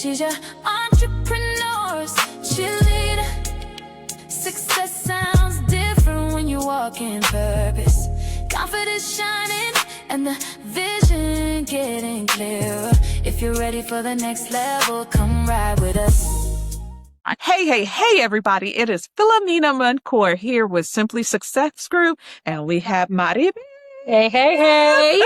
She's your entrepreneur's cheerleader. Success sounds different when you walk in purpose. Confidence shining and the vision getting clearer. If you're ready for the next level, come ride with us. Hey, everybody. It is Philomena Muncourt here with Simply Success Group, and we have Maribel. Hey.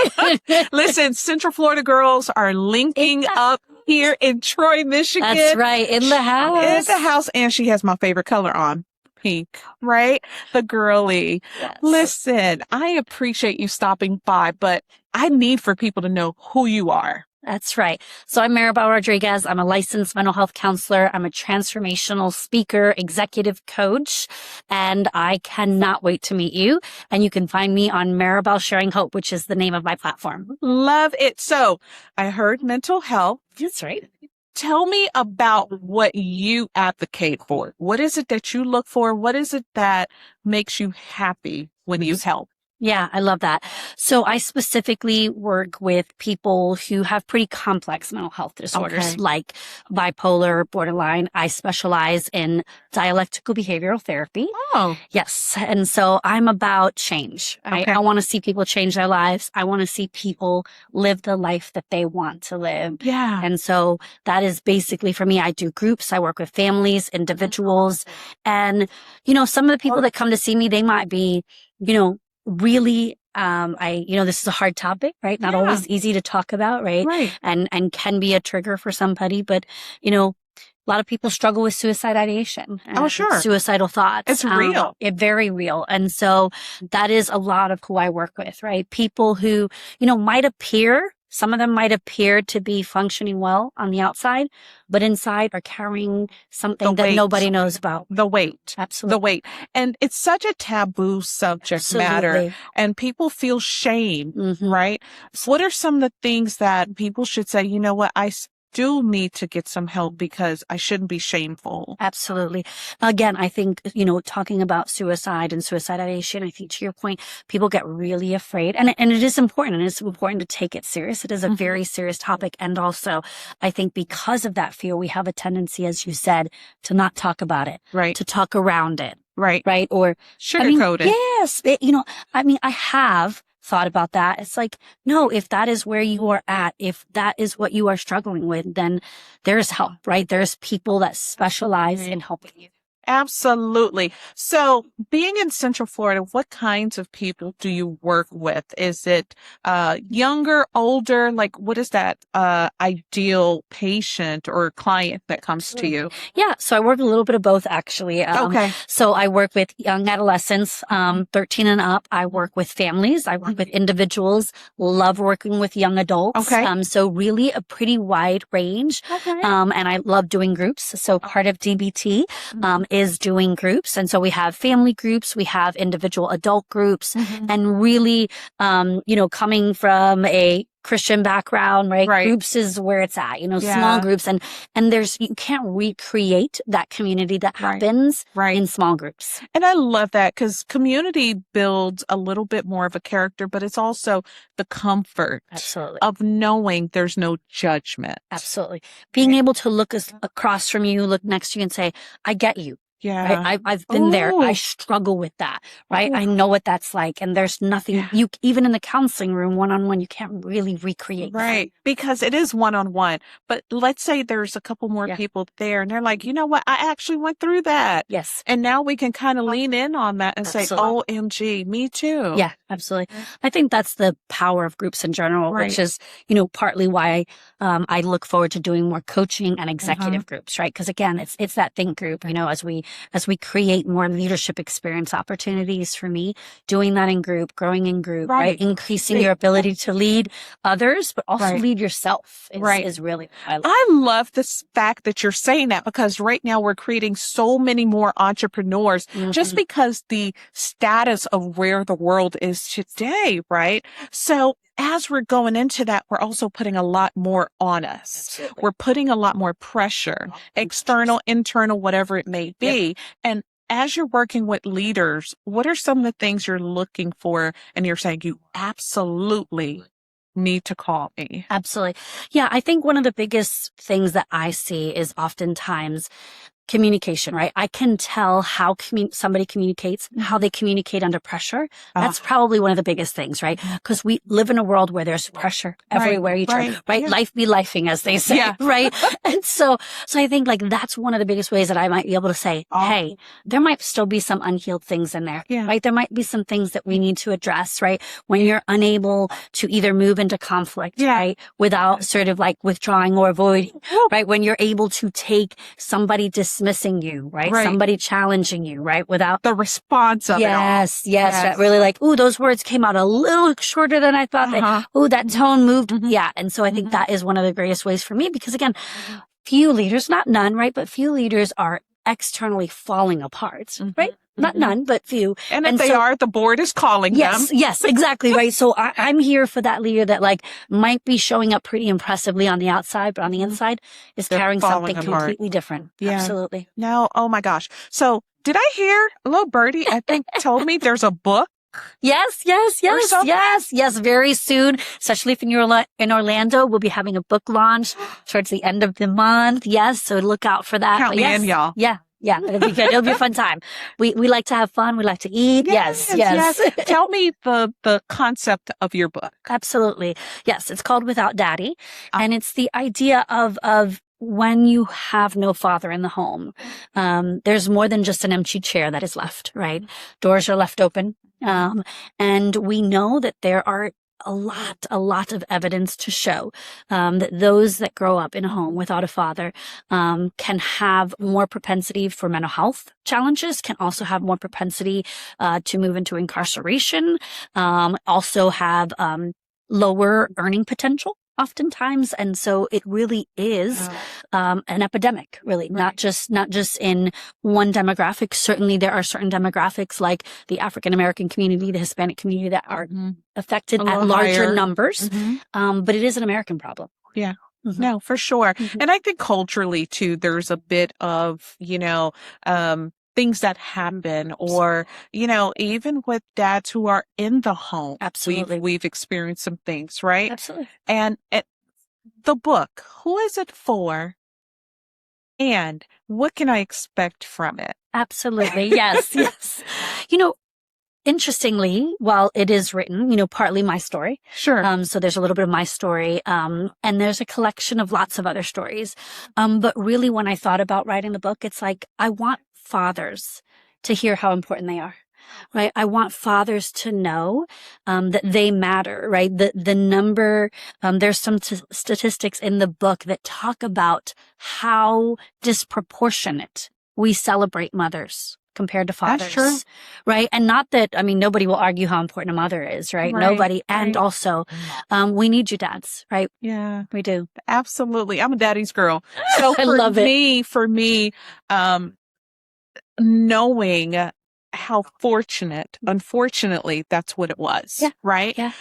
Listen, Central Florida girls are linking up here in Troy, Michigan. That's right. In the house. In the house, and she has my favorite color on. Pink, right? The girly. Yes. Listen, I appreciate you stopping by, but I need for people to know who you are. That's right. So I'm Maribel Rodriguez. I'm a licensed mental health counselor. I'm a transformational speaker, executive coach, and I cannot wait to meet you. And you can find me on Maribel Sharing Hope, which is the name of my platform. Love it. So I heard mental health. That's right. Tell me about what you advocate for. What is it that you look for? What is it that makes you happy when you help? Yeah, I love that. So I specifically work with people who have pretty complex mental health disorders like bipolar, borderline. I specialize in dialectical behavioral therapy. Oh. Yes. And so I'm about change. I want to see people change their lives. I want to see people live the life that they want to live. Yeah. And so that is basically for me. I do groups. I work with families, individuals. And, some of the people that come to see me, they might be, really, this is a hard topic, right? Not always easy to talk about, right? Right. And can be a trigger for somebody, but, a lot of people struggle with suicide ideation. Oh, sure. Suicidal thoughts. It's real. Very real. And so that is a lot of who I work with, right? People who, some of them might appear to be functioning well on the outside, but inside are carrying something that nobody knows about. The weight. Absolutely. The weight. And it's such a taboo subject matter, and people feel shame, right? What are some of the things that people should say, you know what, I do need to get some help because I shouldn't be shameful? Absolutely. Again, I think, talking about suicide and suicide ideation, I think to your point, people get really afraid, and it is important, and it's important to take it serious. It is a very serious topic. And also I think because of that fear, we have a tendency, as you said, to not talk about it, right? To talk around it, right? Or sugarcoat it. Yes. I have thought about that. It's like, no, if that is where you are at, if that is what you are struggling with, then there's help, right? There's people that specialize in helping you. Absolutely. So being in Central Florida, what kinds of people do you work with? Is it younger, older? Like, what is that ideal patient or client that comes to you? Yeah. So I work a little bit of both, actually. So I work with young adolescents, 13 and up. I work with families. I work with individuals. Love working with young adults. So really a pretty wide range. And I love doing groups. So part of DBT is doing groups. And so we have family groups, we have individual adult groups, and really, coming from a Christian background, right? Groups is where it's at, small groups. And you can't recreate that community that happens in small groups. And I love that because community builds a little bit more of a character, but it's also the comfort of knowing there's no judgment. Absolutely. Being able to look across from you, look next to you and say, I get you. Yeah. Right? I've been there. I struggle with that, right? I know what that's like. And there's nothing even in the counseling room, one-on-one, you can't really recreate that. Because it is one-on-one. But let's say there's a couple more people there and they're like, you know what? I actually went through that. Yes. And now we can kind of lean in on that and say, OMG, me too. Yeah, absolutely. I think that's the power of groups in general, which is, partly why I look forward to doing more coaching and executive groups, right? Because again, it's that think group, as we create more leadership experience opportunities for me, doing that in group, growing in group, right? Increasing your ability to lead others, but also lead yourself is really what I love. I love this fact that you're saying that because right now we're creating so many more entrepreneurs just because the status of where the world is today, right? So as we're going into that, we're also putting a lot more on us. Absolutely. We're putting a lot more pressure, external, internal, whatever it may be. And as you're working with leaders, what are some of the things you're looking for and you're saying you absolutely need to call me. Absolutely. Yeah, I think one of the biggest things that I see is oftentimes communication, right? I can tell how somebody communicates, how they communicate under pressure. That's probably one of the biggest things, right? Because we live in a world where there's pressure everywhere you turn, right? Yeah. Life be lifing, as they say, right? And so I think like that's one of the biggest ways that I might be able to say, hey, there might still be some unhealed things in there, right? There might be some things that we need to address, right? When you're unable to either move into conflict, right? Without sort of like withdrawing or avoiding, right? When you're able to take somebody dismissing you, right? Somebody challenging you, right? Without the response of it all. Yes. That really like, ooh, those words came out a little shorter than I thought. Ooh, that tone moved. Yeah. And so I think that is one of the greatest ways for me because again, few leaders, not none, right? But few leaders are externally falling apart, right? Not none, but few. And if they are, the board is calling them. Yes, exactly, right? So I'm here for that leader that like might be showing up pretty impressively on the outside, but on the inside is carrying something completely different. Absolutely. No, oh my gosh. So did I hear a little birdie, I think, told me there's a book? Yes. Very soon, especially if you're in Orlando, we'll be having a book launch towards the end of the month. Yes. So look out for that. Count me in, y'all. Yeah, it'll be good. It'll be a fun time. We like to have fun. We like to eat. Yes. Tell me the concept of your book. Absolutely. Yes. It's called Without Daddy. And it's the idea of when you have no father in the home, there's more than just an empty chair that is left, right? Doors are left open. And we know that there are a lot of evidence to show that those that grow up in a home without a father can have more propensity for mental health challenges, can also have more propensity to move into incarceration, also have lower earning potential oftentimes. And so it really is an epidemic, really, not just in one demographic. Certainly there are certain demographics like the African American community, the Hispanic community that are affected at larger numbers. But it is an American problem. Yeah. No, for sure. And I think culturally too, there's a bit of, things that happen or, even with dads who are in the home. Absolutely. We've experienced some things, right? Absolutely. And the book, who is it for? And what can I expect from it? Absolutely. Yes. Interestingly, while it is written, partly my story. Sure. So there's a little bit of my story. And there's a collection of lots of other stories. But really when I thought about writing the book, it's like, I want fathers to hear how important they are. Right. I want fathers to know, that they matter, right? The number, there's some statistics in the book that talk about how disproportionate we celebrate mothers compared to fathers. That's true. Right. And not that, nobody will argue how important a mother is, right? Nobody. And also, we need you dads, right? Yeah, we do. Absolutely. I'm a daddy's girl. So I love it. For me, knowing how unfortunately, that's what it was. Yeah. Right. Yeah.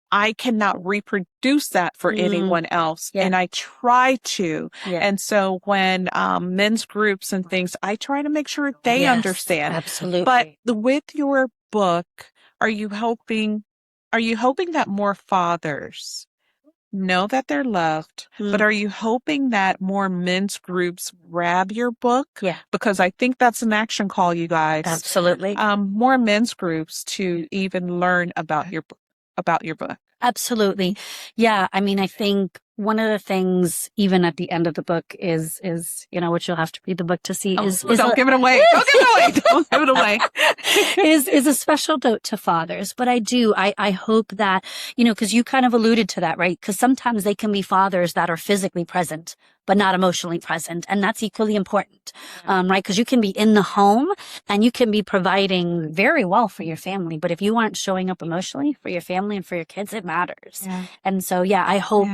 I cannot reproduce that for anyone else. Yeah. And I try to. Yeah. And so when men's groups and things, I try to make sure they understand. Absolutely. But with your book, are you hoping that more fathers know that they're loved, but are you hoping that more men's groups grab your book? Yeah. Because I think that's an action call, you guys. Absolutely. More men's groups to even learn about your book. Absolutely. Yeah. I think one of the things, even at the end of the book is, which you'll have to read the book to see don't give it away. Don't give it away. is a special note to fathers. But I hope that, cause you kind of alluded to that, right? Cause sometimes they can be fathers that are physically present, but not emotionally present. And that's equally important, right? Cause you can be in the home and you can be providing very well for your family. But if you aren't showing up emotionally for your family and for your kids, it matters. Yeah. And so, I hope,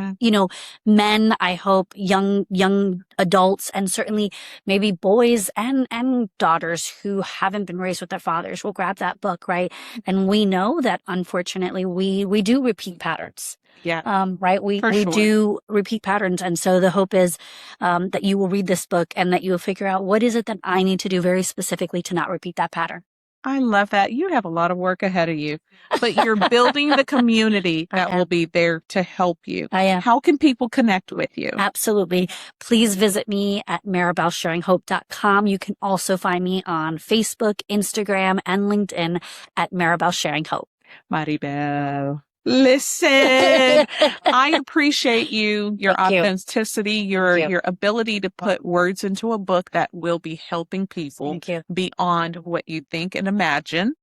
men, I hope young adults and certainly maybe boys and daughters who haven't been raised with their fathers will grab that book, right? And we know that unfortunately we do repeat patterns. Yeah. Right. We do repeat patterns. And so the hope is, that you will read this book and that you will figure out what is it that I need to do very specifically to not repeat that pattern. I love that. You have a lot of work ahead of you, but you're building the community that will be there to help you. I am. How can people connect with you? Absolutely. Please visit me at maribelsharinghope.com. You can also find me on Facebook, Instagram, and LinkedIn at Maribel Sharing Hope. Maribel, listen, I appreciate you, your Thank you. authenticity, your ability to put words into a book that will be helping people Thank you. beyond what you think and imagine.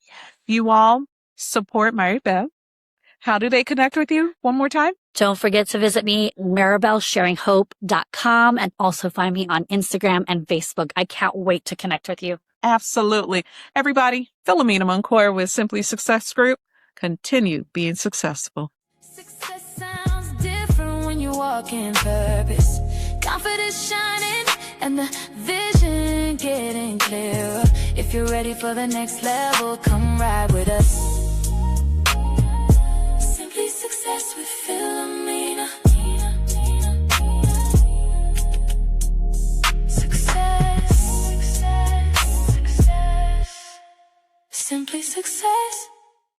You all support Maribel. How do they connect with you? One more time. Don't forget to visit me, maribelsharinghope.com, and also find me on Instagram and Facebook. I can't wait to connect with you. Absolutely. Everybody, Philomena Moncour with Simply Success Group. Continue being successful. Success sounds different when you walk in purpose. Confidence shining and the vision getting clearer. If you're ready for the next level, come ride with us. Simply Success with Philomena. Success, success, success. Simply Success.